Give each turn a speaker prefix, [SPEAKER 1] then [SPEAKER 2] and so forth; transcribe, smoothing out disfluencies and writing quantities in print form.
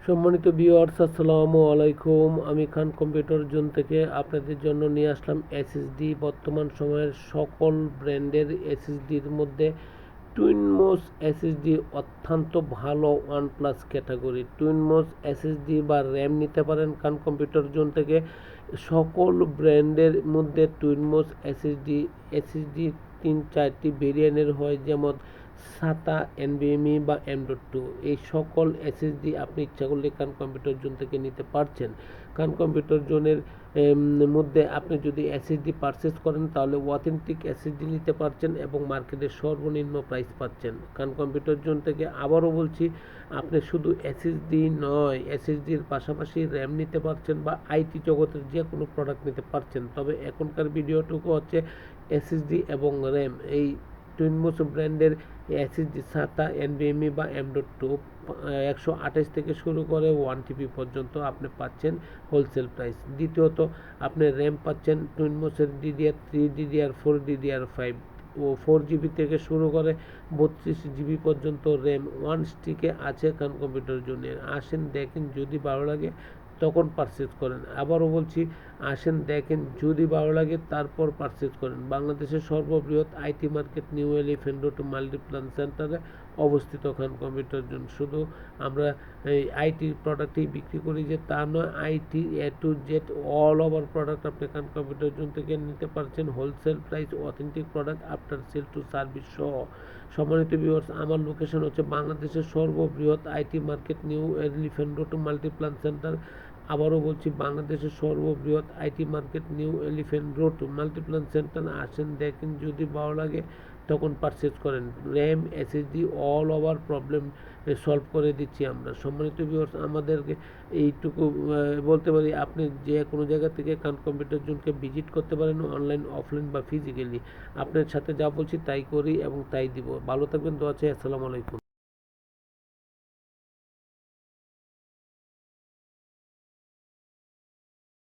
[SPEAKER 1] সম্মানিত ভিউয়ার্স, আসসালামু আলাইকুম। আমি খান কম্পিউটার জোন থেকে আপনাদের জন্য নিয়ে আসলাম এসএসডি। বর্তমান সময়ের সকল ব্র্যান্ডের এসএসডির মধ্যে টুইনমোস এসএসডি অত্যন্ত ভালো ওয়ান প্লাস ক্যাটাগরি। টুইনমোস এসএসডি বা র্যাম নিতে পারেন খান কম্পিউটার জোন থেকে। সকল ব্র্যান্ডের মধ্যে টুইনমোস এসএসডি 3-4টি ভেরিয়েন্টের হয়, যেমন সাতা, এনভিএমই বা M.2। এই সকল এসএসডি আপনি ইচ্ছা করলে খান কম্পিউটার জোন থেকে নিতে পারছেন। খান কম্পিউটার জোনের মধ্যে আপনি যদি এসএসডি পারচেস করেন তাহলে অথেন্টিক এসএসডি নিতে পারছেন এবং মার্কেটের সর্বনিম্ন প্রাইস পাচ্ছেন খান কম্পিউটার জোন থেকে। আবারও বলছি, আপনি শুধু এসএসডি নয়, এসএসডির পাশাপাশি র্যাম নিতে পারছেন বা আইটি জগতের যে কোনো প্রোডাক্ট নিতে পারছেন। তবে এখনকার ভিডিওটুকু হচ্ছে এসএসডি এবং র্যাম। এই টুইনমোস ব্র্যান্ডের এসএসডি সাতা, এনভিএমই বা M.2 128 থেকে শুরু করে 1 TB পর্যন্ত আপনি পাচ্ছেন হোলসেল প্রাইস। দ্বিতীয়ত, আপনি র্যাম পাচ্ছেন টুইনমোসের DDR3, DDR4, DDR5 ও 4 GB থেকে শুরু করে 32 GB পর্যন্ত র্যাম ওয়ান স্টিকে আছে খান কম্পিউটার জন্য। আসেন দেখেন, যদি ভালো লাগে তখন পারচেজ করেন। আবারও বলছি, আসেন দেখেন, যদি ভালো লাগে তারপর পারচেজ করেন। বাংলাদেশের সর্ববৃহৎ IT market New Elephant Road Multiplan সেন্টারে অবস্থিত খান কম্পিউটার জোন। শুধু আমরা এই আইটি প্রোডাক্টই বিক্রি করি যে তা নয়, IT A to Z all over product আপনি খান কম্পিউটার জোন থেকে নিতে পারছেন wholesale price, authentic product, after sale to service সহ। সম্মানিত ভিউয়ার্স, আমার লোকেশন হচ্ছে বাংলাদেশের সর্ববৃহৎ IT market New Elephant Road Multiplan Center. আবারও বলছি, বাংলাদেশের সর্ববৃহৎ IT market New Elephant Road Multiplan Center. আসেন দেখেন, যদি ভালো লাগে তখন পারচেজ করেন। RAM, SSD all over problem solve করে দিচ্ছি আমরা। সম্মানিত ভিউয়ার্স, আমাদেরকে এইটুকু বলতে পারি, আপনি যে কোনো জায়গা থেকে খান কম্পিউটার জোনকে ভিজিট করতে পারেন, অনলাইন, অফলাইন বা ফিজিক্যালি। আপনার সাথে যা বলছি তাই করি এবং তাই দিব। ভালো থাকবেন, দোয়া চাই। আসসালামু আলাইকুম।